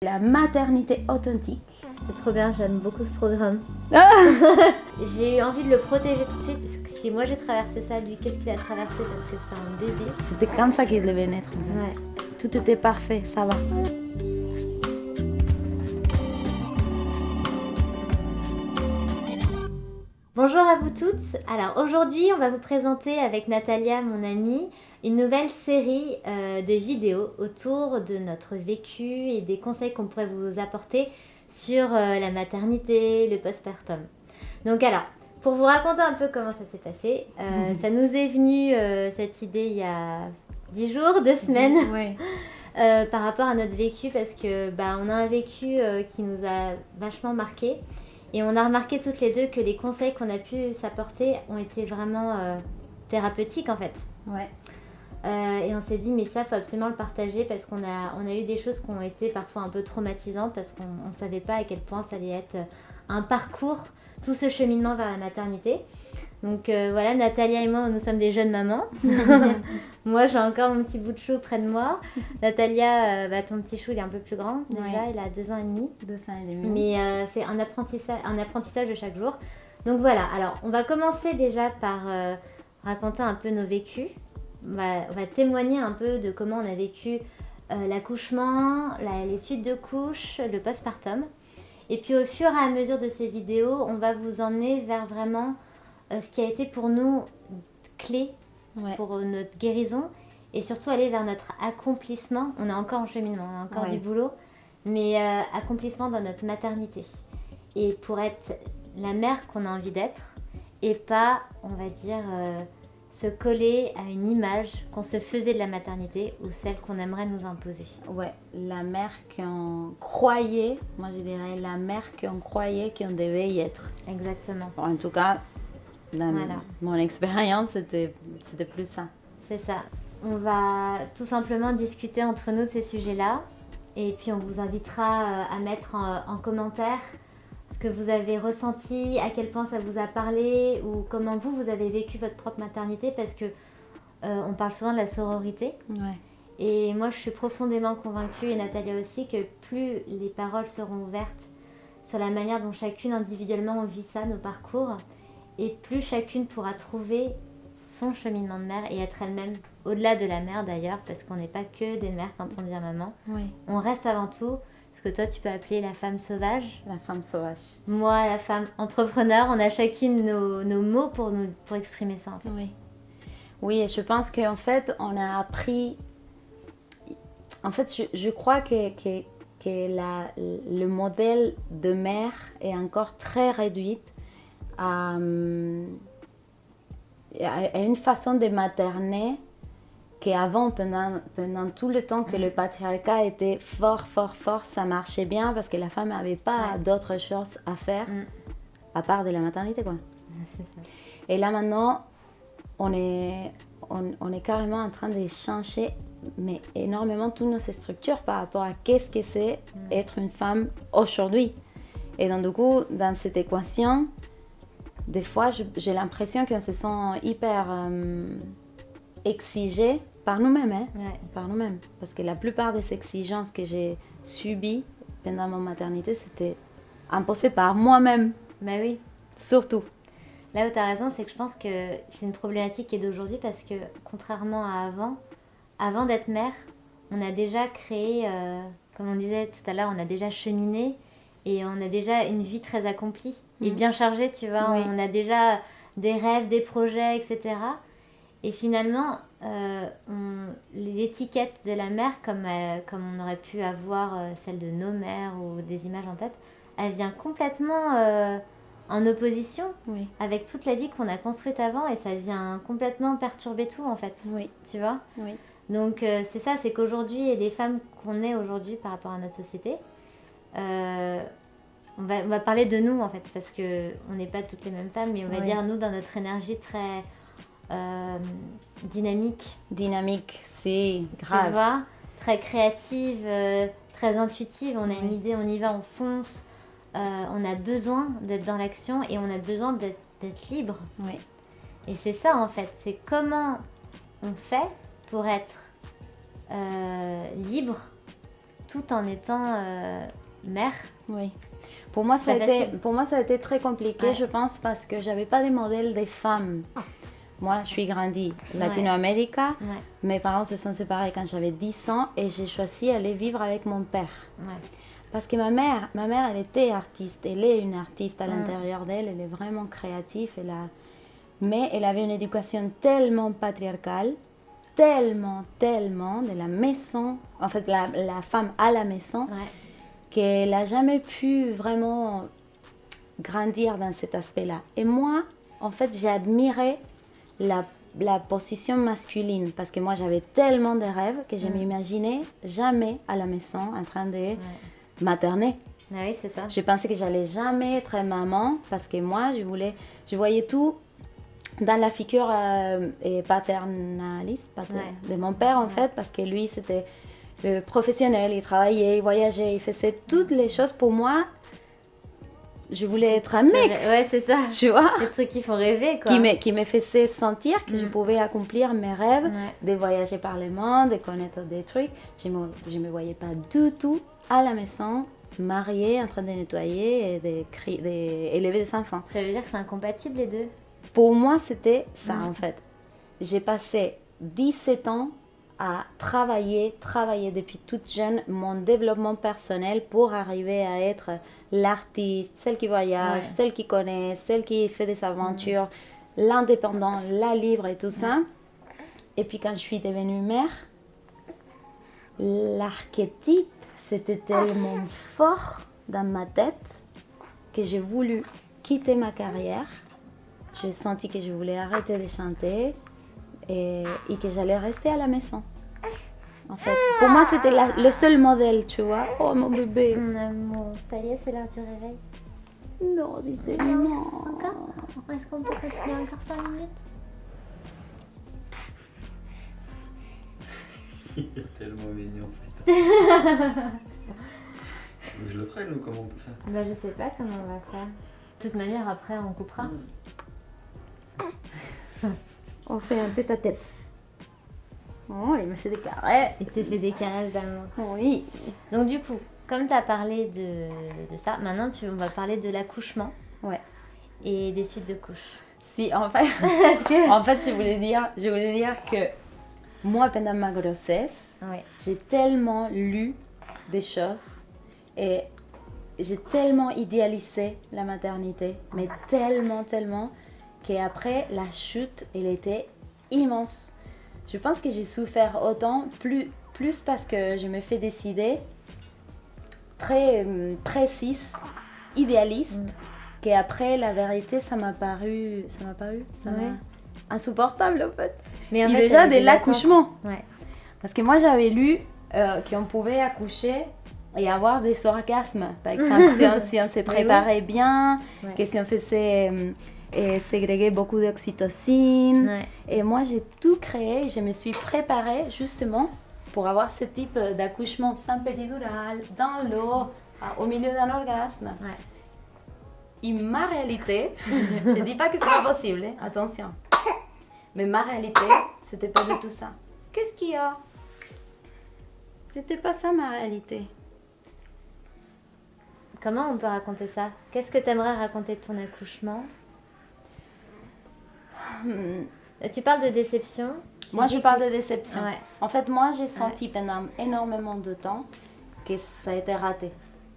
La maternité authentique. C'est trop bien, j'aime beaucoup ce programme. J'ai eu envie de le protéger tout de suite. Parce que si moi j'ai traversé ça, lui, qu'est-ce qu'il a traversé parce que c'est un bébé. C'était comme ça qu'il devait naître. Ouais. Tout était parfait, ça va. Bonjour à vous toutes. Alors aujourd'hui, on va vous présenter avec Natalia, mon amie, une nouvelle série de vidéos autour de notre vécu et des conseils qu'on pourrait vous apporter sur la maternité, le postpartum. Donc alors, pour vous raconter un peu comment ça s'est passé, ça nous est venu cette idée il y a 10 jours, 2 semaines, Oui. par rapport à notre vécu parce que on a un vécu qui nous a vachement marqué. Et on a remarqué toutes les deux que les conseils qu'on a pu s'apporter ont été vraiment thérapeutiques en fait. Ouais. Et on s'est dit mais ça faut absolument le partager parce qu'on a eu des choses qui ont été parfois un peu traumatisantes parce qu'on ne savait pas à quel point ça allait être un parcours, tout ce cheminement vers la maternité. Donc voilà, Natalia et moi nous sommes des jeunes mamans. Moi j'ai encore mon petit bout de chou près de moi. Natalia, ton petit chou il est un peu plus grand déjà, Ouais. il a 2 ans et demi. 2 ans et demi. Mais c'est un apprentissage de chaque jour. Donc voilà, alors on va commencer déjà par raconter un peu nos vécus. On va témoigner un peu de comment on a vécu l'accouchement, les suites de couches, le postpartum. Et puis au fur et à mesure de ces vidéos, on va vous emmener vers vraiment ce qui a été pour nous clé pour notre guérison et surtout aller vers notre accomplissement. On est encore en cheminement, on a encore du boulot, mais accomplissement dans notre maternité. Et pour être la mère qu'on a envie d'être et pas, on va dire, se coller à une image qu'on se faisait de la maternité ou celle qu'on aimerait nous imposer. Ouais, la mère qu'on croyait, moi je dirais la mère qu'on croyait qu'on devait y être. Exactement. En tout cas, dans mon expérience, c'était plus ça. C'est ça. On va tout simplement discuter entre nous de ces sujets-là et puis on vous invitera à mettre en commentaire ce que vous avez ressenti, à quel point ça vous a parlé ou comment vous avez vécu votre propre maternité parce que on parle souvent de la sororité. Ouais. Et moi je suis profondément convaincue et Natalia aussi que plus les paroles seront ouvertes sur la manière dont chacune individuellement on vit ça, nos parcours, et plus chacune pourra trouver son cheminement de mère et être elle-même au-delà de la mère d'ailleurs parce qu'on n'est pas que des mères quand on devient maman. Oui. On reste avant tout ce que toi tu peux appeler la femme sauvage. La femme sauvage. Moi la femme entrepreneur. On a chacune nos mots pour exprimer ça en fait. Oui. Oui, et je pense qu'en fait on a appris. En fait, je crois que le modèle de mère est encore très réduit à une façon de materner qu'avant, pendant tout le temps que le patriarcat était fort, ça marchait bien parce que la femme n'avait pas d'autres choses à faire à part de la maternité, quoi. C'est ça. Et là maintenant, on est carrément en train de changer mais énormément toutes nos structures par rapport à qu'est-ce que c'est être une femme aujourd'hui. Et donc du coup, dans cette équation, des fois, j'ai l'impression qu'on se sent hyper exigé par nous-mêmes, par nous-mêmes. Parce que la plupart des exigences que j'ai subies pendant ma maternité, c'était imposé par moi-même. Bah oui. Surtout. Là où tu as raison, c'est que je pense que c'est une problématique qui est d'aujourd'hui parce que contrairement à avant d'être mère, on a déjà créé, comme on disait tout à l'heure, on a déjà cheminé et on a déjà une vie très accomplie et bien chargée, tu vois. Oui. On a déjà des rêves, des projets, etc. Et finalement, l'étiquette de la mère, comme on aurait pu avoir celle de nos mères ou des images en tête, elle vient complètement en opposition avec toute la vie qu'on a construite avant et ça vient complètement perturber tout en fait. Oui. Tu vois ? Oui. Donc c'est ça, c'est qu'aujourd'hui, les femmes qu'on est aujourd'hui par rapport à notre société, on va parler de nous en fait, parce qu'on n'est pas toutes les mêmes femmes, mais on va dire nous dans notre énergie très dynamique. Dynamique, c'est grave. Tu vois, très créative, très intuitive, on a une idée, on y va, on fonce, on a besoin d'être dans l'action et on a besoin d'être libre. Oui. Et c'est ça en fait, c'est comment on fait pour être libre tout en étant mère. Oui. Pour moi, ça a été très compliqué, Ouais. je pense, parce que j'avais pas de modèle des femmes. Moi, je suis grandie Latino-Amérique. Ouais. Mes parents se sont séparés quand j'avais 10 ans et j'ai choisi d'aller vivre avec mon père. Ouais. Parce que ma mère, elle était artiste. Elle est une artiste à l'intérieur d'elle. Elle est vraiment créative. Mais elle avait une éducation tellement patriarcale, tellement de la maison, en fait, la femme à la maison, Ouais. qu'elle n'a jamais pu vraiment grandir dans cet aspect-là. Et moi, en fait, j'ai admiré la position masculine parce que moi, j'avais tellement de rêves que je m'imaginais jamais à la maison en train de materner. Ah oui, c'est ça. Je pensais que j'allais jamais être maman parce que moi, je voyais tout dans la figure paternaliste de mon père en fait, parce que lui, c'était le professionnel, il travaillait, il voyageait, il faisait toutes les choses pour moi. Je voulais être un mec. Ouais, c'est ça. Tu vois, Les trucs qui font rêver, quoi. qui me faisait sentir que je pouvais accomplir mes rêves, de voyager par le monde, de connaître des trucs. Je me voyais pas du tout à la maison, mariée, en train de nettoyer et d'élever des enfants. Ça veut dire que c'est incompatible les deux? Pour moi, c'était ça en fait. J'ai passé 17 ans à travailler depuis toute jeune mon développement personnel pour arriver à être l'artiste, celle qui voyage, celle qui connaît, celle qui fait des aventures, l'indépendant, la libre et tout ça. Et puis quand je suis devenue mère, l'archétype, c'était tellement fort dans ma tête que j'ai voulu quitter ma carrière. J'ai senti que je voulais arrêter de chanter et que j'allais rester à la maison. En fait, pour moi, c'était le seul modèle, tu vois. Oh, mon bébé. Mon amour, ça y est, c'est l'heure du réveil. Non, dis-le, non. Encore? Est-ce qu'on peut continuer encore 5 minutes? Il est tellement mignon, putain. Je le prenne ou comment on peut faire? Bah, je sais pas comment on va faire. De toute manière, après, on coupera. On fait un tête-à-tête. Oh, il me fait des carrés. Il te fait des caresses d'amour. Oui. Donc du coup, comme tu as parlé de ça, maintenant on va parler de l'accouchement Ouais. et des suites de couches. Si, en fait, je voulais dire que moi, pendant ma grossesse, Ouais. j'ai tellement lu des choses et j'ai tellement idéalisé la maternité, mais tellement, qu'après la chute, elle était immense. Je pense que j'ai souffert autant, plus parce que je me fais décider très précise, idéaliste, qu'après la vérité, ça m'a paru insupportable en fait. Mais en Et fait, déjà t'avais dès des l'accouchement. Ouais. Parce que moi j'avais lu qu'on pouvait accoucher et avoir des orgasmes. Par exemple, si on se préparait bien, que si on faisait ségréguer beaucoup d'oxytocine. Ouais. Et moi j'ai tout créé, je me suis préparée justement pour avoir ce type d'accouchement sans péridurale, dans l'eau, au milieu d'un orgasme. Ouais. Et ma réalité, je ne dis pas que c'est pas possible, hein, attention. Mais ma réalité, c'était pas du tout ça. Qu'est-ce qu'il y a? C'était pas ça ma réalité. Comment on peut raconter ça? Qu'est-ce que tu aimerais raconter de ton accouchement? Tu parles de déception. Moi, je parle de déception. Ouais. En fait, moi, j'ai senti pendant énormément de temps que ça a été raté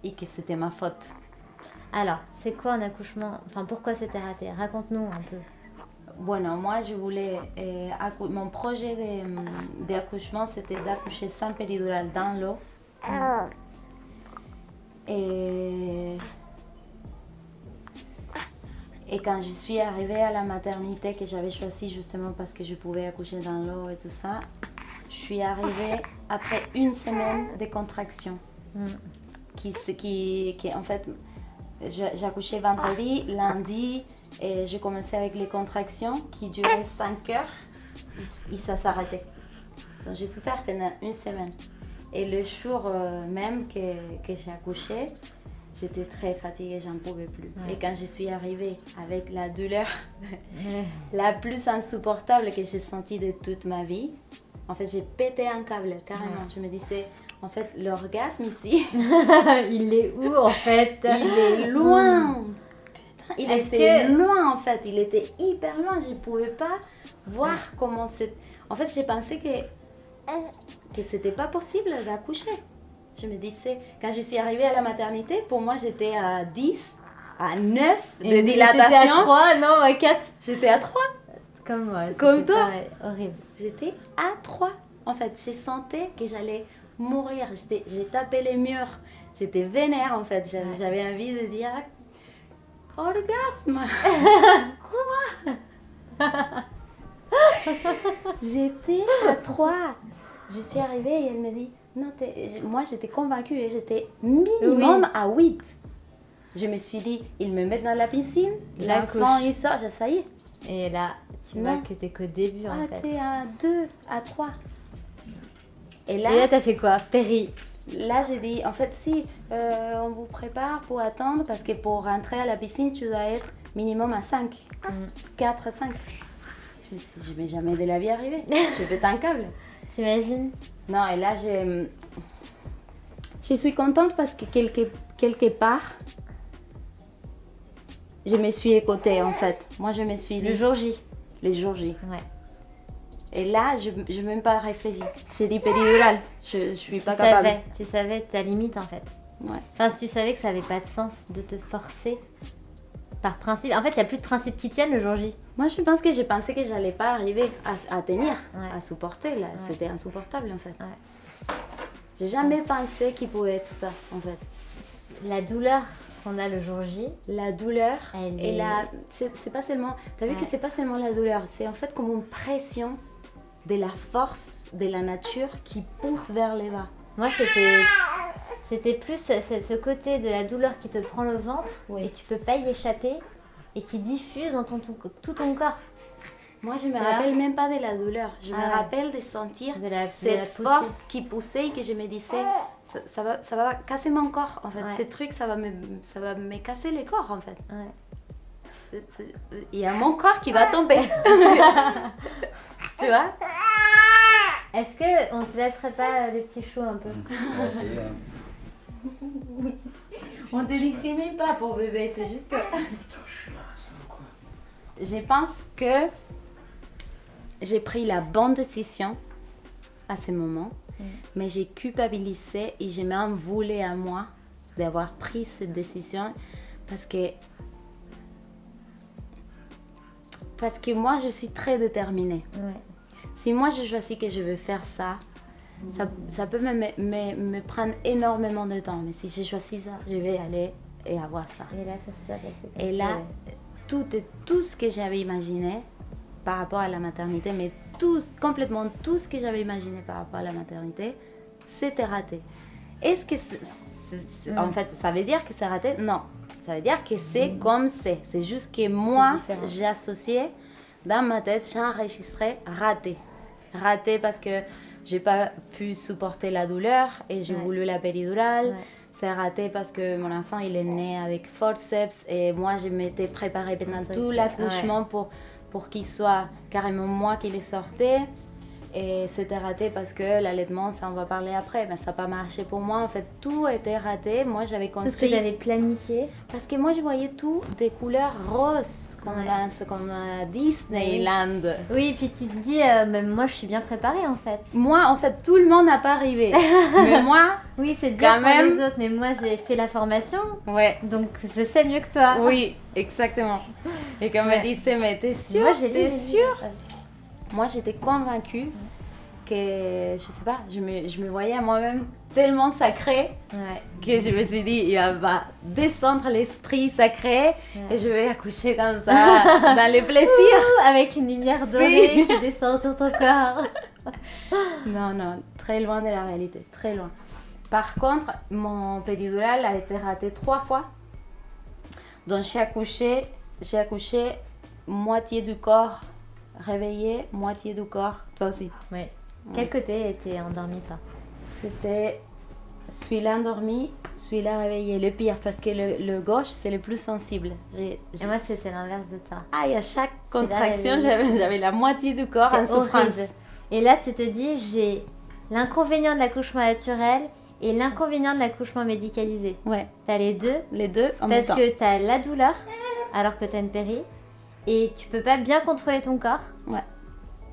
et que c'était ma faute. Alors, c'est quoi un accouchement? Enfin, pourquoi c'était raté? Raconte-nous un peu. Bueno, moi, je voulais... mon projet d'accouchement, c'était d'accoucher sans péridurale dans l'eau. Et quand je suis arrivée à la maternité, que j'avais choisi justement parce que je pouvais accoucher dans l'eau et tout ça, je suis arrivée après une semaine de contractions. Qui en fait, j'accouchais vendredi, lundi, et j'ai commencé avec les contractions qui duraient 5 heures et ça s'arrêtait. Donc j'ai souffert pendant une semaine. Et le jour même que j'ai accouché, j'étais très fatiguée, j'en pouvais plus. Ouais. Et quand je suis arrivée avec la douleur la plus insupportable que j'ai sentie de toute ma vie, en fait j'ai pété un câble carrément. Je me disais, En fait, l'orgasme ici, Il est où en fait? il est loin. Putain, il Est-ce était que- loin en fait. Il était hyper loin. Je ne pouvais pas voir comment c'est. En fait, j'ai pensé que c'était pas possible d'accoucher. Je me disais, quand je suis arrivée à la maternité, pour moi, j'étais à 10, à 9 de Et dilatation. t'étais à 3, non, à 4. J'étais à 3. Comme moi. Comme c'était toi. pareil, horrible. J'étais à 3. En fait, je sentais que j'allais mourir. J'ai tapé les murs. J'étais vénère en fait. J'avais envie de dire orgasme. Quoi? J'étais à 3. Je suis arrivée et elle me dit non, moi j'étais convaincue et j'étais minimum à 8. Je me suis dit, ils me mettent dans la piscine, l'enfant il sort, ça y est. Et là, tu vois que t'es qu'au début en fait. T'es à 2, à 3. Et Et là, t'as fait quoi? Péri. Là, j'ai dit, en fait, si, on vous prépare pour attendre, parce que pour rentrer à la piscine, tu dois être minimum à 5. 4, 5. Je me suis dit, je ne vais jamais de la vie arriver. Je pète un câble. T'imagines? Non, et là, je suis contente parce que quelque part, je me suis écoutée, en fait. Moi, je me suis dit... Le jour J. Les jours J. Ouais. Et là, je n'ai même pas réfléchi. J'ai dit péridurale. Je suis pas capable. Tu savais ta limite en fait. Ouais. Enfin, si tu savais que ça n'avait pas de sens de te forcer par principe. En fait, il n'y a plus de principe qui tiennent le jour J. Moi, je pense que j'ai pensé que j'allais pas arriver à tenir, Ouais. à supporter. Là, c'était insupportable en fait. Ouais. J'ai jamais pensé qu'il pouvait être ça en fait. La douleur qu'on a le jour J. La douleur Elle et est- c'est pas seulement. T'as vu Ouais. que c'est pas seulement la douleur, c'est en fait comme une pression de la force de la nature qui pousse vers le bas. Moi, c'était plus ce côté de la douleur qui te prend le ventre Oui. et tu peux pas y échapper et qui diffuse dans tout ton corps. Moi, je me Ça rappelle même pas de la douleur. Je me ouais. rappelle de sentir De la cette poussée. force qui poussait et que je me disais, ça va casser mon corps en fait. Ouais. Ces trucs, ça va me casser le corps en fait. Ouais. Il y a mon corps qui va tomber. Tu vois? Est-ce qu'on te laisserait pas les petits choux un peu? On va essayer. Hein. On te discrimine pas pour bébé, c'est juste que... Putain, je suis là, ça va quoi? Je pense que j'ai pris la bonne décision à ce moment, mais j'ai culpabilisé et je m'en voulais à moi d'avoir pris cette décision parce que moi je suis très déterminée. Ouais. Si moi je choisis que je veux faire ça, ça peut me prendre énormément de temps, mais si j'ai choisi ça, je vais aller et avoir ça. Et là, ça s'est pas passé comme Et tu là, voulais. tout ce que j'avais imaginé par rapport à la maternité, mais complètement tout ce que j'avais imaginé par rapport à la maternité, c'était raté. Est-ce que en fait, ça veut dire que c'est raté? Non. Ça veut dire que c'est comme c'est. C'est juste que moi, différent. j'ai associé, dans ma tête, j'ai enregistré raté. Raté parce que j'ai pas pu supporter la douleur et j'ai Ouais. voulu la péridurale. Ouais. C'est raté parce que mon enfant il est né avec forceps et moi je m'étais préparée pendant Ça, tout c'est- l'accouchement pour qu'il soit carrément moi qui les sortais. Et c'était raté parce que l'allaitement, ça on va parler après, mais ça n'a pas marché pour moi. En fait, tout était raté. Moi j'avais Tout ce que construit. j'avais planifié. Parce que moi je voyais tout des couleurs roses, comme, Ouais. comme à Disneyland. Oui, puis tu te dis, même moi je suis bien préparée en fait. Moi en fait, tout le monde n'a pas arrivé. Mais moi, Oui, c'est dur Quand pour même. les autres, mais moi j'ai fait la formation, ouais. donc je sais mieux que toi. Oui, exactement. Et comme Ouais. elle disait, mais t'es sûre? Moi j'ai lu T'es les sûre? livres. Moi, j'étais convaincue que, je sais pas, je me voyais à moi-même tellement sacrée Ouais. que je me suis dit, il va descendre l'esprit sacré Ouais. et je vais accoucher comme ça, dans le plaisir. Avec une lumière dorée qui descend sur ton corps. Non, non, très loin de la réalité, très loin. Par contre, mon péridurale a été raté 3 fois. Donc, j'ai accouché moitié du corps réveillé, moitié du corps, toi aussi. Ouais. Quel côté était endormi toi? C'était celui-là endormi, celui-là réveillé. Le pire, parce que le gauche, c'est le plus sensible. Et moi c'était l'inverse de toi. Ah, et à chaque C'est la contraction, réveillée. j'avais la moitié du corps en C'est souffrance. horrible. Et là tu te dis, j'ai l'inconvénient de l'accouchement naturel et l'inconvénient de l'accouchement médicalisé. Ouais, T'as les deux, en même parce temps. que t'as la douleur alors que t'as une péri et tu peux pas bien contrôler ton corps. Ouais.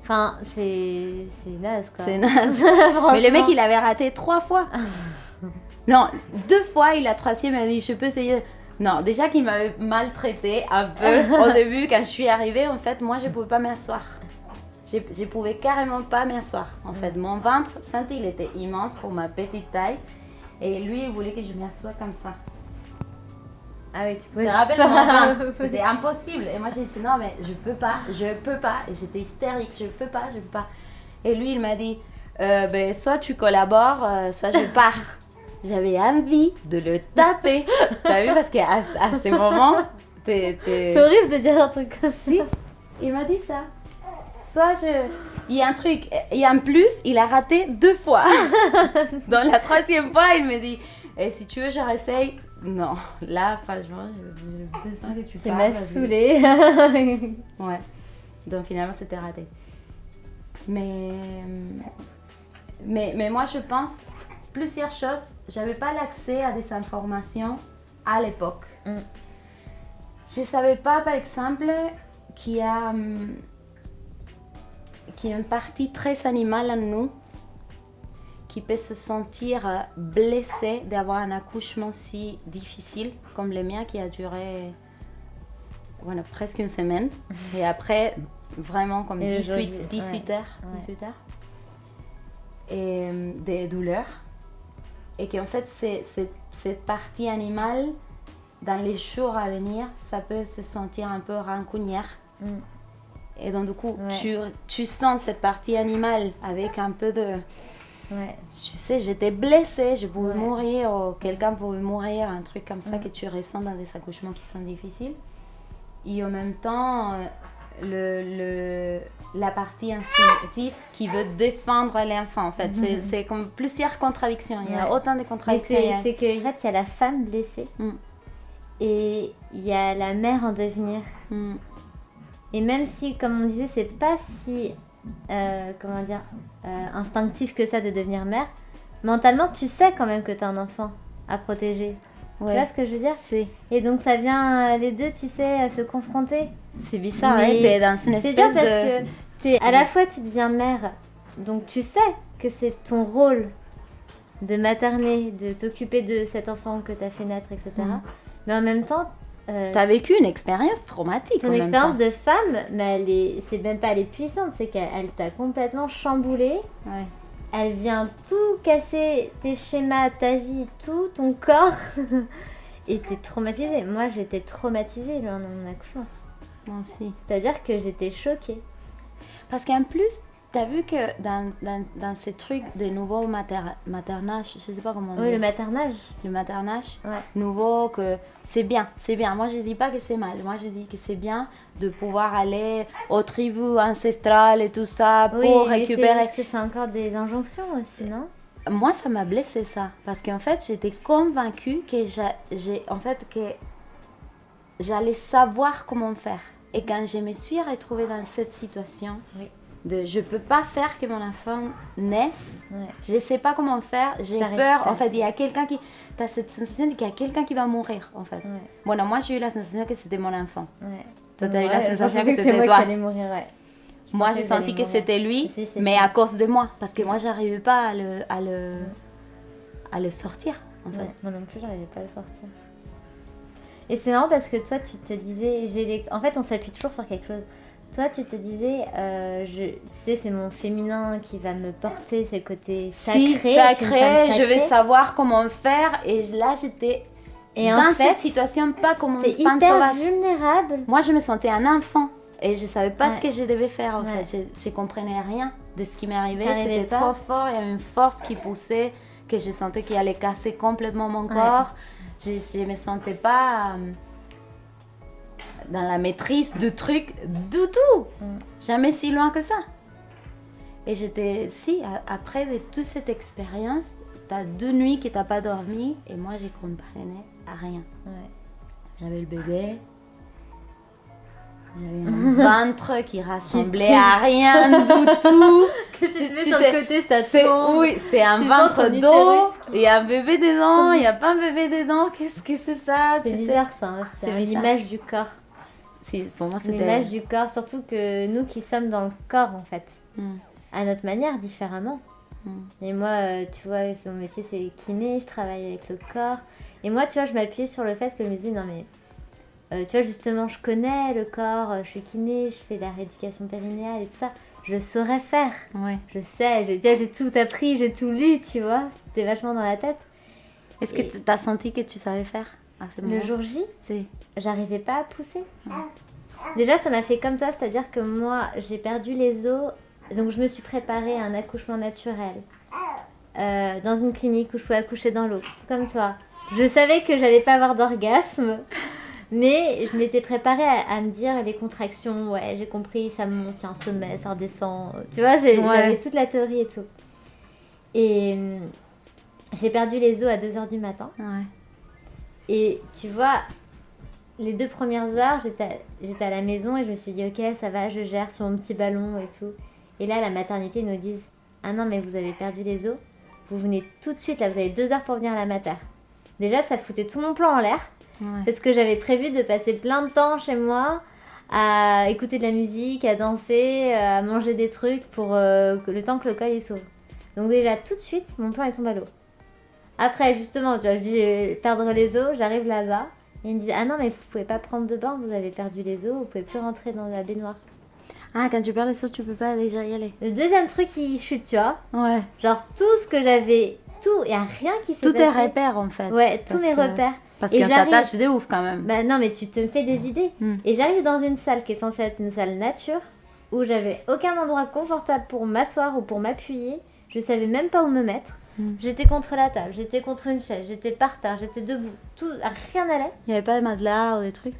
Enfin, c'est naze quoi. C'est naze. Franchement. Mais le mec, il avait raté 3 fois. Non, 2 fois, et la troisième, il a dit, je peux essayer. Non, déjà qu'il m'avait maltraité un peu au début, quand je suis arrivée, en fait, moi, je pouvais pas m'asseoir. Je pouvais carrément pas m'asseoir. En fait, mon ventre, sentais, il était immense pour ma petite taille. Et lui, il voulait que je m'assoie comme ça. Ah oui, tu Je pouvais me rappelle mon ventre, c'était impossible. Et moi, j'ai dit, non, mais je peux pas. Et j'étais hystérique, je peux pas. Et lui, il m'a dit, ben, soit tu collabores, soit je pars. J'avais envie de le taper. T'as vu, parce qu'à ces moments, C'est horrible de dire un truc comme ça. Si, il m'a dit ça. Soit il y a un truc, et en plus, il a raté 2 fois. Dans la troisième fois, il me dit, et si tu veux, je réessaye. Non, là, franchement, j'ai besoin que tu Tu parles. m'as parce que- saoulée. Ouais. Donc finalement, c'était raté. Mais moi, je pense plusieurs choses. J'avais pas l'accès à des informations à l'époque. Mm. Je savais pas, par exemple, qu'il y a une partie très animale en nous qui peut se sentir blessée d'avoir un accouchement si difficile comme le mien qui a duré voilà, presque une semaine. Et après, vraiment comme Et 18 heures. Ouais. 18 heures. Et des douleurs. Et qu'en fait, cette partie animale, dans les jours à venir, ça peut se sentir un peu rancunière. Mm. Et donc, du coup, Ouais. tu sens cette partie animale avec un peu de... Ouais. Tu sais, j'étais blessée, je pouvais Ouais. mourir, ou quelqu'un pouvait mourir, un truc comme ça Mm. que tu ressens dans des accouchements qui sont difficiles. Et en même temps, la partie instinctive qui veut défendre l'enfant, en fait. C'est comme plusieurs contradictions, il y a Ouais. autant de Mais contradictions. c'est que, en fait, il y a la femme blessée Mm. et il y a la mère en devenir. Mm. Et même si, comme on disait, c'est pas si, comment dire, instinctif que ça de devenir mère, mentalement, tu sais quand même que tu as un enfant à protéger. Ouais. Tu vois ce que je veux dire? Et donc ça vient, les deux, tu sais, se confronter. C'est bizarre, Mais hein, t'es dans une C'est espèce bien parce de... que à la fois tu deviens mère, donc tu sais que c'est ton rôle de materner, de t'occuper de cet enfant que tu as fait naître, etc. Mm. Mais en même temps, T'as vécu une expérience traumatique ton en même expérience temps. de femme, mais c'est même pas elle est puissante, c'est qu'elle t'a complètement chamboulée. Ouais. Elle vient tout casser, tes schémas, ta vie, tout, ton corps. Et t'es traumatisée. Moi, j'étais traumatisée le lendemain de mon accouchement. Moi aussi. C'est-à-dire que j'étais choquée. Parce qu'en plus, t'as vu que dans ces trucs de nouveau maternage, je sais pas comment on Oui, dit. le maternage. Le maternage Ouais. nouveau, que c'est bien, c'est bien. Moi, je dis pas que c'est mal. Moi, je dis que c'est bien de pouvoir aller aux tribus ancestrales et tout ça pour Oui, mais c'est récupérer. juste que c'est encore des injonctions aussi, non? Moi, ça m'a blessé ça. Parce qu'en fait, j'étais convaincue que que j'allais savoir comment faire. Et quand je me suis retrouvée dans cette situation, Oui. de je peux pas faire que mon enfant naisse, Ouais. je sais pas comment faire, j'ai J'arrive peur. pas. En fait, il y a quelqu'un qui. Tu as cette sensation qu'il y a quelqu'un qui va mourir, en fait. Ouais. Bon, non, moi, j'ai eu la sensation que c'était mon enfant. Ouais. Toi, t'as eu la Ouais, sensation je pensais que c'était moi toi. qui allais mourir, ouais. Moi, pensais j'ai que j'allais senti que mourir. c'était lui, Si, c'est mais ça. à cause de moi. Parce que moi, j'arrivais pas à le sortir, en fait. Ouais, moi non plus, j'arrivais pas à le sortir. Et c'est marrant parce que toi, tu te disais, en fait, on s'appuie toujours sur quelque chose. Toi, tu te disais, tu sais, c'est mon féminin qui va me porter, c'est le côté sacré. Si, je suis une femme sacré, je vais sacrée. savoir comment faire. Et là, j'étais Et dans en fait, cette situation, pas comme t'es une femme hyper sauvage. vulnérable. Moi, je me sentais un enfant et je savais pas Ouais. ce que je devais faire en Ouais. fait. Je comprenais rien de ce qui m'arrivait. T'arrivais C'était pas. trop fort. Il y avait une force qui poussait que je sentais qu'il allait casser complètement mon corps. Je me sentais pas dans la maîtrise du truc du tout. Jamais si loin que ça. Et j'étais, après de toute cette expérience, t'as 2 nuits que t'as pas dormi et moi je comprenais rien. Ouais. J'avais le bébé, j'avais un ventre qui rassemblait à rien du tout. que tu te mets Tu sur sais, le côté, ça c'est, tombe. oui, c'est un Tu ventre sens ton d'eau, utérus il y a un bébé dedans, il n'y a pas un bébé dedans, qu'est-ce que c'est ça, C'est tu sais. bizarre ça, hein. C'est C'est bizarre. l'image du corps. Si, pour moi, c'était... L'image du corps, surtout que nous qui sommes dans le corps en fait, Hmm, à notre manière, différemment. hmm. Et moi, tu vois, mon métier c'est kiné, je travaille avec le corps. Et moi, tu vois, je m'appuyais sur le fait que je me disais, non mais, tu vois, justement, je connais le corps, je suis kiné, je fais de la rééducation périnéale et tout ça. Je saurais faire. Ouais. Je sais, j'ai tout appris, j'ai tout lu, tu vois. C'était vachement dans la tête. Est-ce que Et- tu as senti que tu savais faire à ce moment? Le jour J, Si. j'arrivais pas à pousser. Déjà, ça m'a fait comme toi, c'est-à-dire que moi, j'ai perdu les os, donc je me suis préparée à un accouchement naturel. Dans une clinique où je pouvais accoucher dans l'eau, tout comme toi. Je savais que j'allais pas avoir d'orgasme, mais je m'étais préparée à me dire les contractions, ouais, j'ai compris, ça monte, il y a un sommet, ça redescend. Tu vois, j'avais toute la théorie et tout. Et j'ai perdu les os à 2h du matin. Ouais. Et tu vois, les 2 premières heures, j'étais à la maison et je me suis dit, ok, ça va, je gère sur mon petit ballon et tout. Et là, la maternité nous dit, ah non, mais vous avez perdu les os. Vous venez tout de suite, là, vous avez 2 heures pour venir à la mater. Déjà, ça foutait tout mon plan en l'air. Ouais. Parce que j'avais prévu de passer plein de temps chez moi à écouter de la musique, à danser, à manger des trucs pour le temps que le col il s'ouvre. Donc déjà, tout de suite, mon plan est tombé à l'eau. Après, justement, tu vois, je dis, je vais perdre les os, j'arrive là-bas. Et ils me disent, ah non, mais vous pouvez pas prendre de bain, vous avez perdu les os, vous pouvez plus rentrer dans la baignoire. Ah, quand tu perds les sauces, tu peux pas déjà y aller. Le deuxième truc, il chute, tu vois. Ouais. Genre, tout ce que j'avais, tout, il n'y a rien qui s'est Tous passé. tes repères, en fait. Ouais, tous Parce mes que- repères. Parce Et qu'on j'arrive- s'attache de ouf, quand même. Bah non, mais tu te fais des idées. Hmm. Et j'arrive dans une salle qui est censée être une salle nature, où j'avais aucun endroit confortable pour m'asseoir ou pour m'appuyer. Je savais même pas où me mettre. Hmm. J'étais contre la table, j'étais contre une chaise, j'étais par terre, j'étais debout. Tout, rien n'allait. Il n'y avait pas de matelas ou des trucs.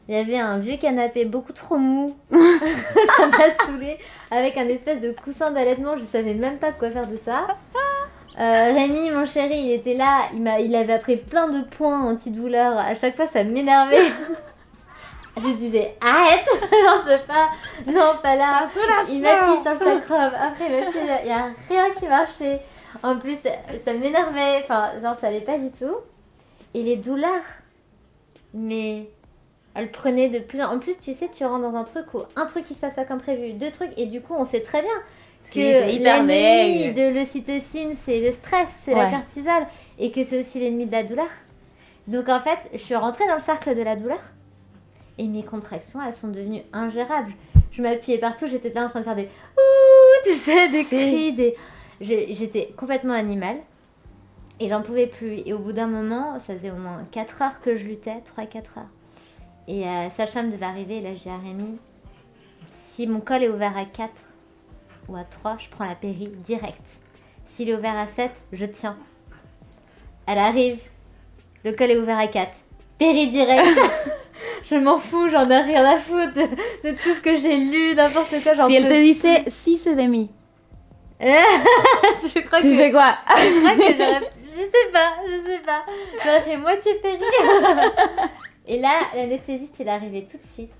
Il y avait un vieux canapé beaucoup trop mou. Ça m'a saoulée. Avec un espèce de coussin d'allaitement, je savais même pas quoi faire de ça. Rémi, mon chéri, il était là, il avait appris plein de points antidouleurs. À chaque fois, ça m'énervait. Je disais, arrête, ça marche pas. Non, pas là. Il m'appuie sur le sacrum. Après, il m'appuie là. Il n'y a rien qui marchait. En plus, ça m'énervait. Enfin, genre, ça allait pas du tout. Et les douleurs, mais elles prenaient de plus en plus. Tu sais, tu rentres dans un truc où un truc qui se passe pas comme prévu, 2 trucs, et du coup, on sait très bien Si, t'es hyper l'ennemi maigre. de l'ocytocine, c'est le stress, c'est Ouais. la cortisol, et que c'est aussi l'ennemi de la douleur. Donc en fait, je suis rentrée dans le cercle de la douleur, et mes contractions, elles sont devenues ingérables. Je m'appuyais partout, j'étais là en train de faire des ouh, tu sais, des Si. cris, j'étais complètement animale, et j'en pouvais plus. Et au bout d'un moment, ça faisait au moins 4 heures que je luttais, 3-4 heures. Et sage-femme devait arriver, et là j'ai dit à Rémi, si mon col est ouvert à 4 ou à 3, je prends la péri direct. S'il est ouvert à 7, je tiens. Elle arrive, le col est ouvert à 4. Péri direct. Je m'en fous, j'en ai rien à foutre de tout ce que j'ai lu, n'importe quoi. J'en Si elle peux te disait 6,5, je crois tu que, fais quoi? je crois que je sais pas. J'aurais fait moitié péri. Et là, l'anesthésiste, il est arrivé tout de suite.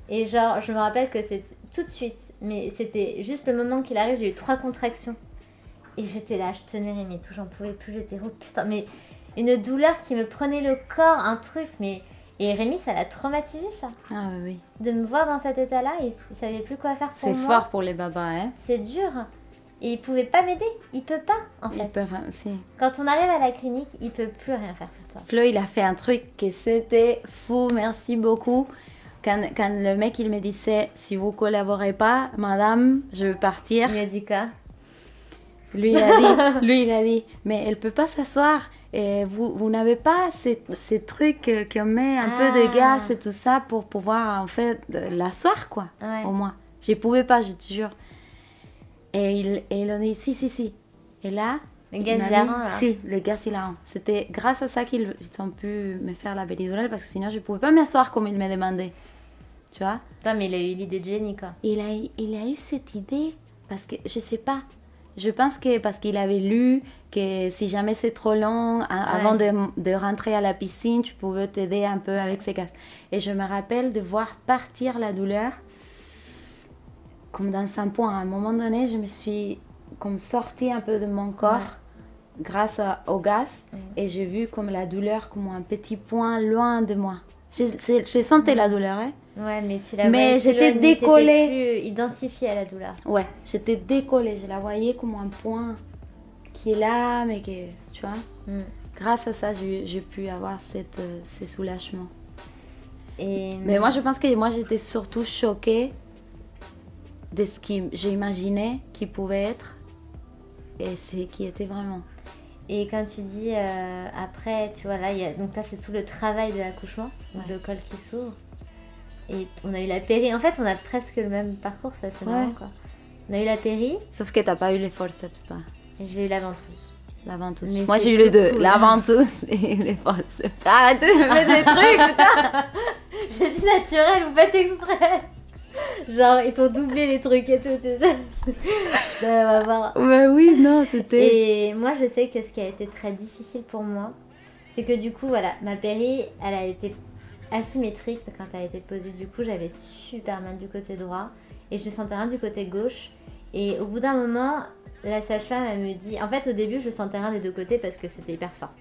Et genre, je me rappelle que c'est tout de suite, mais c'était juste le moment qu'il arrive, j'ai eu 3 contractions. Et j'étais là, je tenais Rémi, tout, j'en pouvais plus, j'étais oh putain, mais une douleur qui me prenait le corps, un truc, mais... Et Rémi, ça l'a traumatisé, ça. Ah oui, oui. De me voir dans cet état-là, il savait plus quoi faire pour C'est moi. fort pour les babas, hein. C'est dur. Et il pouvait pas m'aider, il peut pas, en fait. Ils peuvent aussi. Quand on arrive à la clinique, il peut plus rien faire pour toi. Flo, il a fait un truc que c'était fou, merci beaucoup. Quand le mec, il me disait, si vous collaborez pas, madame, je vais partir. Il a dit quoi? Lui, il a dit, mais elle peut pas s'asseoir. Et vous n'avez pas ces trucs qu'on met un peu de gaz et tout ça pour pouvoir, en fait, l'asseoir, quoi, Ouais. au moins. Je pouvais pas, je te jure. Et il a dit, si. Et là, Le gaz il m'a hilarant, dit, là. si, le gaz hilarant. C'était grâce à ça qu'ils ont pu me faire la péridurale parce que sinon, je pouvais pas m'asseoir comme il me demandait. Tu vois? Putain, mais il a eu l'idée de génie, quoi. Il a eu cette idée parce que, je sais pas, je pense que parce qu'il avait lu que si jamais c'est trop long, avant de rentrer à la piscine, tu pouvais t'aider un peu avec ces gaz. Et je me rappelle de voir partir la douleur. comme dans un point. À un moment donné, je me suis comme sortie un peu de mon corps grâce au gaz et j'ai vu comme la douleur comme un petit point loin de moi. J'ai senti la douleur, hein. Ouais, mais tu la Mais voyais j'étais plus loin, décollée. t'étais plus identifiée à la douleur. Ouais, j'étais décollée. Je la voyais comme un point qui est là, mais que, tu vois. Grâce à ça, j'ai pu avoir ce soulagement. Mais moi, je pense que moi, j'étais surtout choquée de ce que j'imaginais qu'il pouvait être et ce qui était vraiment. Et quand tu dis après, tu vois, là, donc là, c'est tout le travail de l'accouchement, donc le col qui s'ouvre. Et on a eu la péri. En fait, on a presque le même parcours, ça, c'est marrant, quoi. On a eu la péri. Sauf que t'as pas eu les forceps, toi. Et j'ai eu la ventouse. La ventouse. Mais moi, c'est j'ai eu les deux. cool. La ventouse et les forceps. Arrêtez de me mettre des trucs, putain. J'ai dit naturel ou pas exprès. Genre, ils t'ont doublé les trucs et tout. On va voir. Ouais, oui, non, c'était... Et moi, je sais que ce qui a été très difficile pour moi, c'est que du coup, voilà, ma péri, elle a été asymétrique quand elle a été posée. Du coup, j'avais super mal du côté droit et je sentais rien du côté gauche. Et au bout d'un moment, la sage-femme, elle me dit... En fait, au début, je sentais rien des deux côtés parce que c'était hyper fort.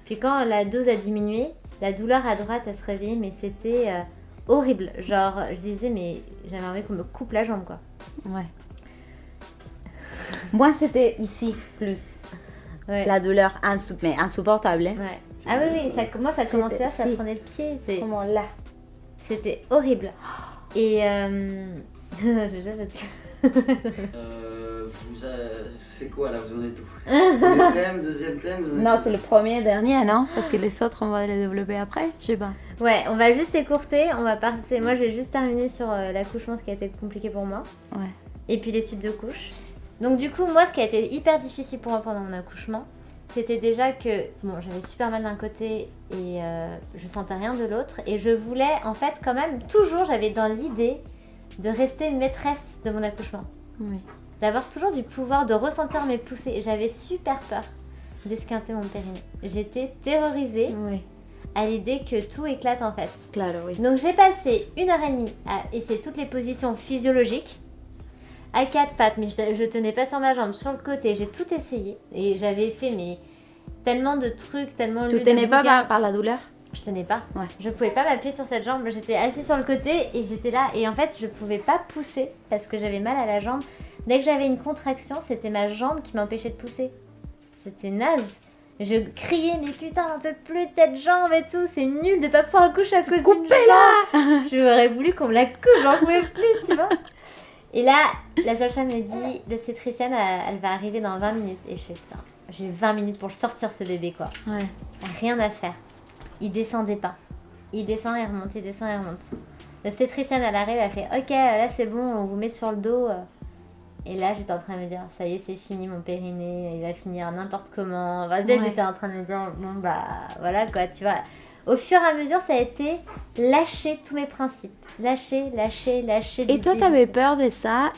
Puis quand la dose a diminué, la douleur à droite, elle se réveillait, mais c'était horrible. Genre, je disais, mais j'avais envie qu'on me coupe la jambe, quoi. Ouais. Moi, c'était ici, plus. Ouais. La douleur insupportable. Hein. Ouais. Ah oui, moi, ça commençait là, ça si. prenait le pied. Comment là? C'était horrible. Et... je sais parce que... C'est quoi là, vous en êtes où? Premier thème, deuxième thème, vous en êtes Non, où? c'est le premier et dernier, non? Parce que les autres, on va les développer après, je sais pas. Ouais, on va juste écourter, on va passer... Moi, je vais juste terminer sur l'accouchement, ce qui a été compliqué pour moi. Ouais. Et puis les suites de couches. Donc du coup, moi, ce qui a été hyper difficile pour moi pendant mon accouchement, c'était déjà que... Bon, j'avais super mal d'un côté et je sentais rien de l'autre. Et je voulais, en fait, quand même, toujours, j'avais dans l'idée de rester maîtresse de mon accouchement. Oui. D'avoir toujours du pouvoir, de ressentir mes poussées. J'avais super peur d'esquinter mon périnée. J'étais terrorisée Oui. à l'idée que tout éclate en fait. Claro, oui. Donc j'ai passé 1h30 à essayer toutes les positions physiologiques à 4 pattes, mais je tenais pas sur ma jambe, sur le côté, j'ai tout essayé. Et j'avais fait tellement de trucs, tellement lu Tu de tenais pas bouquins. par la douleur? Je tenais pas. Ouais. Je pouvais pas m'appuyer sur cette jambe. J'étais assise sur le côté et j'étais là. Et en fait, je pouvais pas pousser parce que j'avais mal à la jambe. Dès que j'avais une contraction, c'était ma jambe qui m'empêchait de pousser. C'était naze. Je criais, mais putain, j'en peux plus de cette jambe et tout. C'est nul de pas pouvoir accoucher à cause d'une jambe. J'aurais voulu qu'on me la coupe, j'en pouvais plus, tu vois. Et là, la sage-femme me dit, l'obstétricienne, elle va arriver dans 20 minutes. Et je fais, putain, j'ai 20 minutes pour sortir ce bébé, quoi. Ouais. Rien à faire. Il descendait pas. Il descend et remonte, il descend et remonte. L'obstétricienne, elle arrive, elle fait ok, là c'est bon, on vous met sur le dos. Et là, j'étais en train de me dire, ça y est, c'est fini mon périnée, il va finir n'importe comment. Enfin, Ouais. j'étais en train de me dire, bon bah voilà quoi, tu vois. Au fur et à mesure, ça a été lâcher tous mes principes. Lâcher. Et toi, t'avais peur de ça?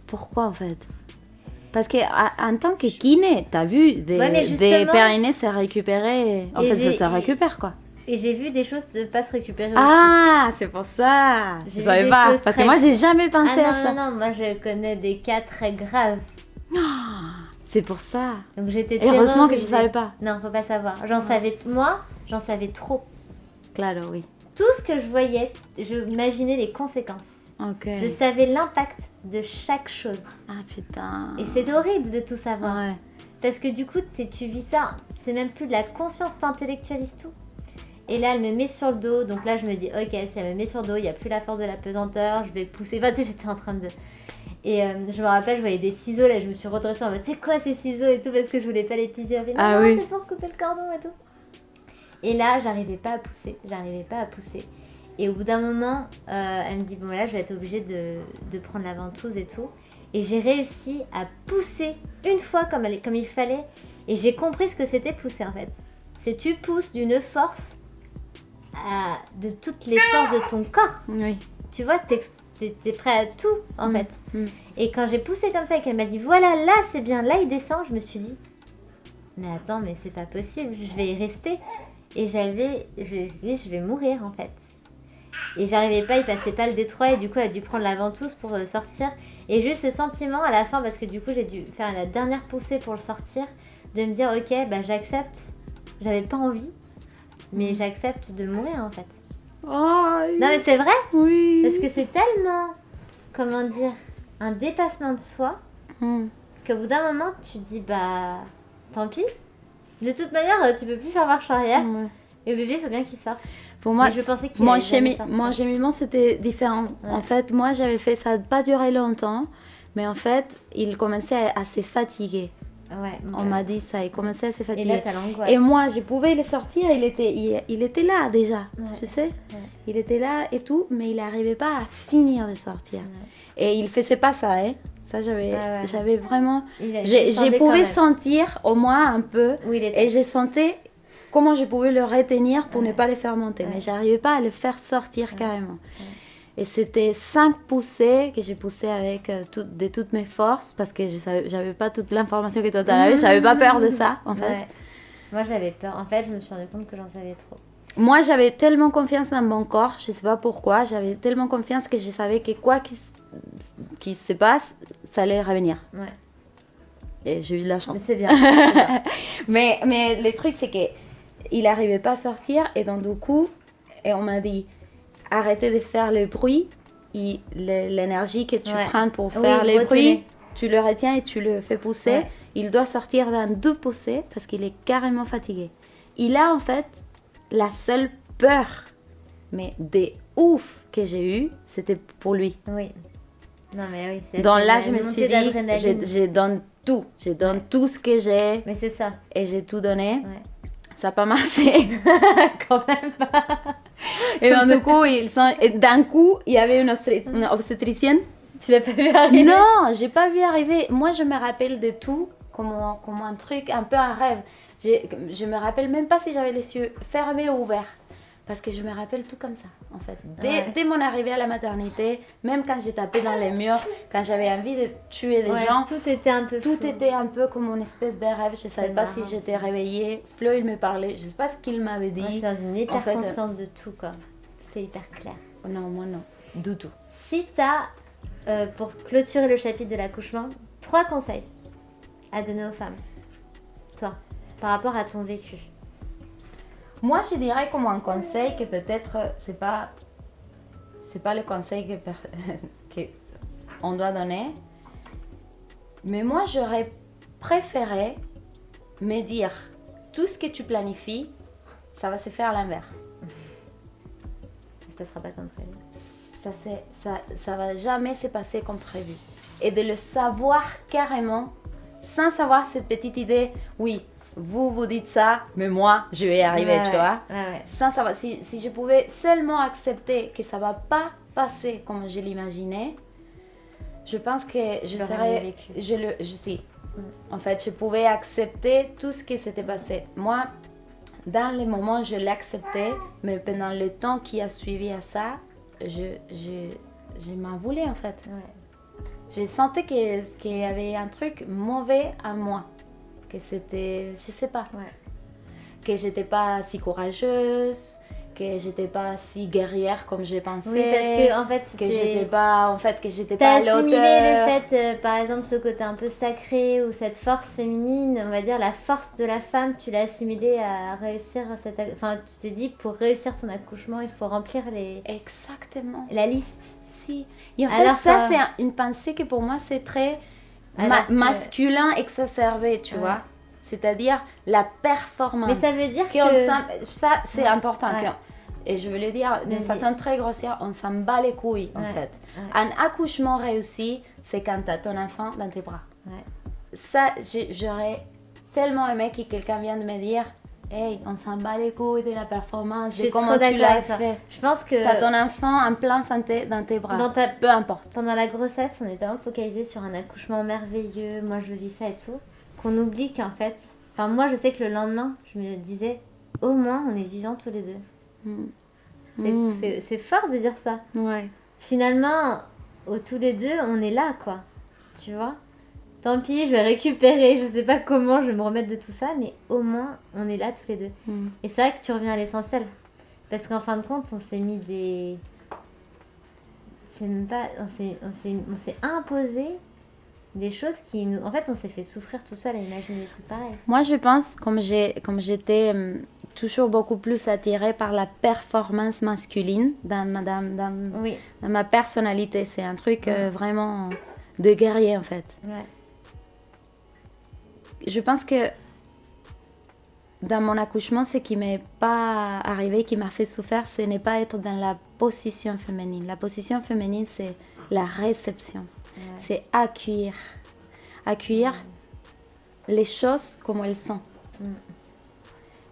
Pourquoi en fait? Parce qu'en tant que kiné, t'as vu des périnées se récupérer. En fait, ça se récupère quoi. Et j'ai vu des choses ne pas se récupérer Ah, c'est pour ça. Je J'ai savais vu des pas. choses Parce que très- moi, j'ai jamais pensé à ça. Non, moi je connais des cas très graves. C'est pour ça. Donc j'étais Et heureusement que je terrorisée. savais pas. Non, faut pas savoir. J'en savais trop. Claro, oui. Tout ce que je voyais, je imaginais les conséquences. Ok. Je savais l'impact de chaque chose. Ah putain. Et c'est horrible de tout savoir. Ouais. Parce que du coup, tu vis ça, c'est même plus de la conscience, t'intellectualises tout. Et là, elle me met sur le dos, donc là, je me dis, ok, si elle me met sur le dos, il n'y a plus la force de la pesanteur, je vais pousser. Enfin, tu sais, j'étais en train de... Et je me rappelle, je voyais des ciseaux, là, je me suis redressée en mode, c'est quoi ces ciseaux et tout, parce que je voulais pas les piser. Elle fait, non, non, c'est pour couper le cordon et tout. Et là, j'arrivais pas à pousser. Et au bout d'un moment, elle me dit, bon, là, je vais être obligée de prendre la ventouse et tout. Et j'ai réussi à pousser une fois comme il fallait. Et j'ai compris ce que c'était pousser, en fait. C'est tu pousses d'une force de toutes les forces de ton corps. Oui. Tu vois, t'es prêt à tout, en fait. Et quand j'ai poussé comme ça et qu'elle m'a dit, voilà, là, c'est bien, là, il descend, je me suis dit, mais attends, mais c'est pas possible, je vais y rester. Et je dit, je vais mourir, en fait. Et j'arrivais pas, il passait pas le détroit et du coup elle a dû prendre la ventouse pour sortir. Et j'ai eu ce sentiment à la fin, parce que du coup j'ai dû faire la dernière poussée pour le sortir, de me dire ok, bah j'accepte, j'avais pas envie, mais j'accepte de mourir en fait. Oh, Non mais c'est vrai, oui. parce que c'est tellement, comment dire, un dépassement de soi, qu'au bout d'un moment tu te dis bah tant pis. De toute manière, tu peux plus faire marche arrière. Ouais. Et le bébé, il faut bien qu'il sorte. Pour moi, et je pensais qu'il mon allait jamais sortir. mon cheminement, c'était différent. Ouais. En fait, moi, j'avais fait ça, n'a pas duré longtemps, mais en fait, il commençait à se fatiguer. Ouais. On m'a dit ça, il commençait à se Et fatiguer. là, t'as l'angoisse. Et moi, je pouvais le sortir, il était là déjà, Ouais. tu sais. Il était là et tout, mais il n'arrivait pas à finir de sortir. Ouais. Et il faisait pas ça, hein. Ça, j'avais vraiment... Il Je sentait quand pouvais même. sentir au moins un peu, Où il était. et je sentais comment je pouvais le retenir pour ne pas le faire monter. Ouais. Mais j'arrivais pas à le faire sortir carrément. Ouais. Et c'était 5 poussées que j'ai poussées avec de toutes mes forces, parce que j'avais pas toute l'information que toi t'avais, j'avais pas peur de ça en fait. Ouais. Moi, j'avais peur. En fait, je me suis rendu compte que j'en savais trop. Moi, j'avais tellement confiance dans mon corps, je sais pas pourquoi, j'avais tellement confiance que je savais que quoi qui se passe, ça allait revenir. Ouais. Et j'ai eu de la chance. Mais c'est bien. C'est bien. Mais le truc, c'est qu'il n'arrivait pas à sortir, et donc du coup, et on m'a dit, arrêtez de faire le bruit, l'énergie que tu Ouais. prends pour Oui, faire les retenez. bruits, tu le retiens et tu le fais pousser. Ouais. Il doit sortir dans 2 poussées parce qu'il est carrément fatigué. Il a en fait la seule peur, mais des ouf que j'ai eu, c'était pour lui. Oui. Non, mais oui. c'est Donc là, une je me montée suis dit, d'adrénaline. je donne tout. Je donne tout ce que j'ai Mais c'est ça. et j'ai tout donné. Ouais. Ça n'a pas marché. Quand même pas. Et donc, du coup, d'un coup, il y avait une obstétricienne. Tu l'as pas vu arriver? Non, j'ai pas vu arriver. Moi, je me rappelle de tout comme un truc, un peu un rêve. Je me rappelle même pas si j'avais les yeux fermés ou ouverts. Parce que je me rappelle tout comme ça, en fait. Dès mon arrivée à la maternité, même quand j'ai tapé dans les murs, quand j'avais envie de tuer des Ouais, gens, tout était un peu tout flou. était un peu comme une espèce de rêve. Je savais C'est pas marrant, si j'étais ça. réveillée. Flo, il me parlait. Je sais pas ce qu'il m'avait dit. Moi, c'est dans une hyper En fait, conscience de tout, quoi. C'était hyper clair. Non, moi non. Du tout. Si t'as, pour clôturer le chapitre de l'accouchement, 3 conseils à donner aux femmes, toi, par rapport à ton vécu. Moi, je dirais comme un conseil que peut-être c'est pas le conseil que on doit donner. Mais moi, j'aurais préféré me dire tout ce que tu planifies, ça va se faire à l'envers. Ça se passera pas comme prévu. Ça va jamais se passer comme prévu. Et de le savoir carrément, sans savoir cette petite idée, oui, vous dites ça, mais moi, je vais y arriver, Ouais, tu ouais. vois. Ouais. Sans savoir, si je pouvais seulement accepter que ça va pas passer comme je l'imaginais, je pense que je J'aurais serais... mieux vécu. Si. En fait, je pouvais accepter tout ce qui s'était passé. Moi, dans les moments, je l'acceptais, mais pendant le temps qui a suivi à ça, je m'en voulais en fait. Ouais. Je sentais qu'il y avait un truc mauvais à moi. Que c'était, je sais pas, Ouais. que j'étais pas si courageuse, que j'étais pas si guerrière comme je pensais. Oui, parce que en fait, que j'étais pas, en fait, que j'étais t'as pas à assimilé l'auteur. le fait, par exemple, ce côté un peu sacré ou cette force féminine, on va dire la force de la femme, tu l'as assimilé à réussir enfin, tu t'es dit pour réussir ton accouchement, il faut remplir Exactement. la liste. Si. Et en fait, Alors ça, que- c'est une pensée que pour moi, c'est très Alors que- masculin exacerbé, tu Ouais. vois. C'est-à-dire la performance. Mais ça veut dire Qu'on que ça, c'est Ouais. important. Ouais. Et je veux le dire d'une Vas-y. façon très grossière, on s'en bat les couilles, en Ouais. fait. Ouais. Un accouchement réussi, c'est quand tu as ton enfant dans tes bras. Ouais. Ça, j'aurais tellement aimé que quelqu'un vienne me dire « Hey, on s'en bat les couilles de la performance, Je de suis comment trop tu d'accord l'as avec ça. fait. Je pense que Tu as ton enfant en plein santé dans tes bras. Dans ta- Peu importe. pendant la grossesse, on est tellement focalisé sur un accouchement merveilleux, moi je vis ça et tout, qu'on oublie qu'en fait, enfin moi je sais que le lendemain, je me disais, au moins on est vivants tous les deux. Mm. C'est Mm. c'est fort de dire ça. Ouais. Finalement, tous les deux, on est là quoi. Tu vois? Tant pis, je vais récupérer, je sais pas comment je vais me remettre de tout ça, mais au moins on est là tous les deux. Mm. Et c'est vrai que tu reviens à l'essentiel. Parce qu'en fin de compte, on s'est mis des... C'est même pas... On s'est imposé des choses qui nous... En fait, on s'est fait souffrir tout seul à imaginer des trucs pareils. Moi, je pense, comme j'étais toujours beaucoup plus attirée par la performance masculine dans Oui. ma personnalité, c'est un truc vraiment de guerrier en fait. Ouais. Je pense que dans mon accouchement, ce qui m'est pas arrivé, qui m'a fait souffrir, ce n'est pas être dans la position féminine. La position féminine, c'est la réception. Ouais. C'est accueillir. Accueillir les choses comme elles sont.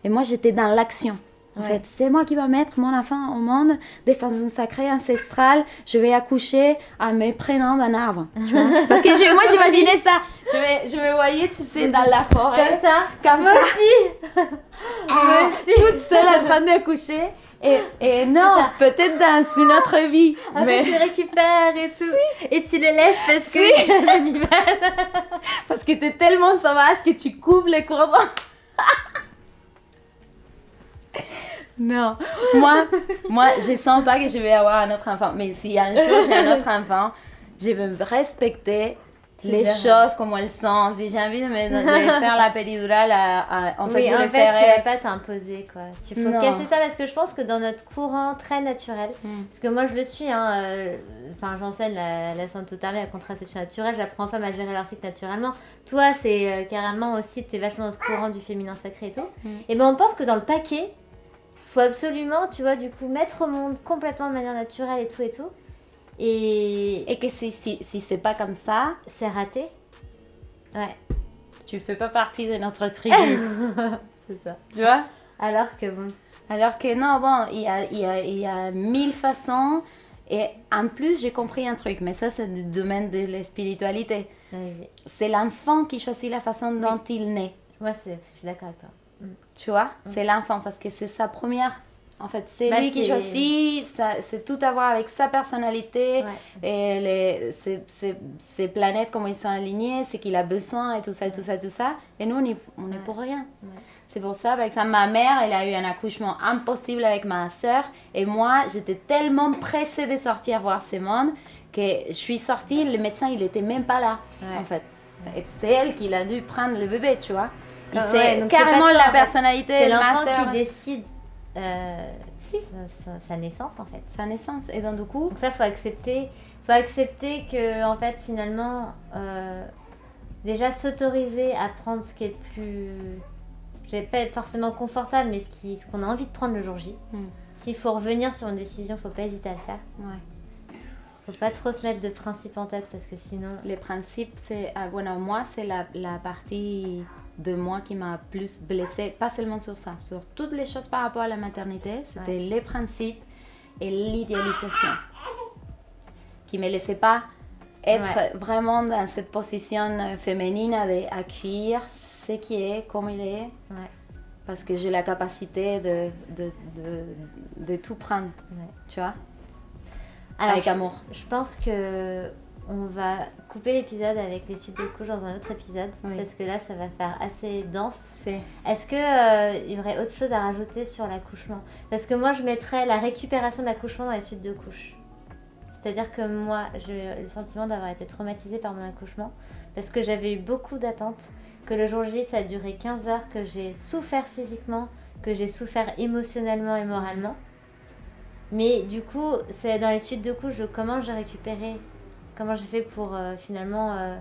Et moi, j'étais dans l'action. En fait, c'est moi qui vais mettre mon enfant au monde de façon sacrée, ancestrale. Je vais accoucher en me prenant d'un arbre. Tu vois. Parce que moi, j'imaginais ça. Je me voyais, tu sais, dans la forêt. Comme Moi ça. aussi. Moi aussi. Toute seule en train d'accoucher. Et non, peut-être dans une autre vie. Après, tu récupères et tout. Et tu le lèches parce que c'est un animal. Parce que t'es tellement sauvage que tu coupes les cordons. Non, moi, je sens pas que je vais avoir un autre enfant. Mais si un jour j'ai un autre enfant, je vais respecter les choses comme elles sont. Si j'ai envie de faire la péridurale, en fait, je le ferai. Tu vas pas t'imposer, quoi. Tu faut casser ça parce que je pense que dans notre courant très naturel, parce que moi je le suis, j'enseigne la symptothermie, la contraception naturelle, j'apprends aux femmes à gérer leur cycle naturellement. Toi, c'est carrément aussi, t'es vachement dans ce courant du féminin sacré et tout. Et ben on pense que dans le paquet, faut absolument, tu vois, du coup, mettre au monde complètement de manière naturelle et tout. Et que si c'est pas comme ça, c'est raté. Ouais. Tu fais pas partie de notre tribu. C'est ça. Tu vois? Alors que bon. Alors que non, bon, il y a 1000 façons. Et en plus, j'ai compris un truc, mais ça, c'est le domaine de la spiritualité. Vas-y. C'est l'enfant qui choisit la façon dont il naît. Moi, je suis d'accord avec toi. Tu vois, c'est l'enfant parce que c'est sa première. En fait, c'est lui qui choisit, c'est tout à voir avec sa personnalité, et ses planètes, comment ils sont alignés, ce qu'il a besoin et tout ça, et tout ça, tout ça. Et nous, on n'est pour rien. Ouais. C'est pour ça, par exemple, ma mère, elle a eu un accouchement impossible avec ma soeur. Et moi, j'étais tellement pressée de sortir voir ce monde que je suis sortie, le médecin, il n'était même pas là, en fait. Et c'est elle qui a dû prendre le bébé, tu vois. C'est carrément toi, la personnalité de ma l'enfant sœur. qui décide sa naissance, en fait. Sa naissance. Et donc, du coup... Donc ça, faut accepter que, en fait, finalement, déjà s'autoriser à prendre ce qui est le plus... Je vais pas être forcément confortable, mais ce qu'on a envie de prendre le jour J. S'il faut revenir sur une décision, faut pas hésiter à le faire. Ouais. Faut pas trop se mettre de principes en tête parce que sinon... Les principes, c'est... moi, c'est la partie de moi qui m'a plus blessée. Pas seulement sur ça, sur toutes les choses par rapport à la maternité. C'était les principes et l'idéalisation qui me laissaient pas être vraiment dans cette position féminine d'accueillir ce qui est comme il est. Ouais. Parce que j'ai la capacité de tout prendre, tu vois. Alors, avec amour. Je pense que on va couper l'épisode avec les suites de couches dans un autre épisode parce que là ça va faire assez dense. Est-ce que y aurait autre chose à rajouter sur l'accouchement? Parce que moi je mettrais la récupération de l'accouchement dans les suites de couches. C'est-à-dire que moi j'ai le sentiment d'avoir été traumatisée par mon accouchement parce que j'avais eu beaucoup d'attentes, que le jour J ça a duré 15 heures, que j'ai souffert physiquement, que j'ai souffert émotionnellement et moralement. Mais du coup, c'est dans les suites de couches, comment j'ai récupéré, comment j'ai fait pour finalement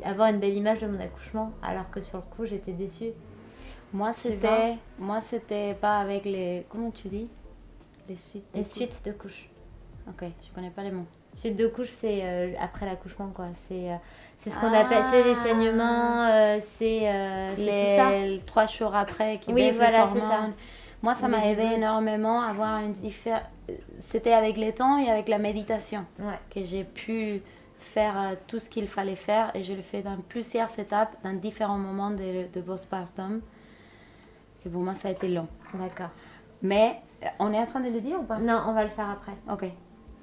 avoir une belle image de mon accouchement, alors que sur le coup, j'étais déçue. Moi, c'était pas avec les... Comment tu dis? Les suites de couches. Ok, je connais pas les mots. Suite de couches, c'est après l'accouchement, quoi. C'est ce qu'on appelle, c'est les saignements, c'est tout ça. 3 jours après qui baissent les hormones. Moi, ça m'a aidé énormément à avoir une différence. C'était avec le temps et avec la méditation que j'ai pu faire tout ce qu'il fallait faire. Et je le fais dans plusieurs étapes, dans différents moments de postpartum. Et pour moi, ça a été long. D'accord. Mais on est en train de le dire ou pas? Non, on va le faire après. Ok.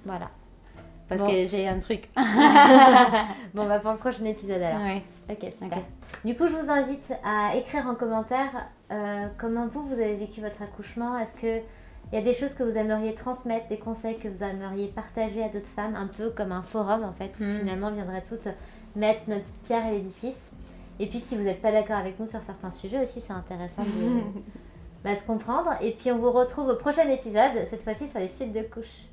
Voilà. Parce que j'ai un truc. Bon, bah pour le prochain épisode alors. Oui. Ok, super. Okay. Du coup, je vous invite à écrire en commentaire comment vous avez vécu votre accouchement. Est-ce que Il y a des choses que vous aimeriez transmettre, des conseils que vous aimeriez partager à d'autres femmes, un peu comme un forum en fait, où finalement viendrait toutes mettre notre pierre à l'édifice. Et puis si vous n'êtes pas d'accord avec nous sur certains sujets aussi, c'est intéressant de comprendre. Et puis on vous retrouve au prochain épisode, cette fois-ci sur les suites de couches.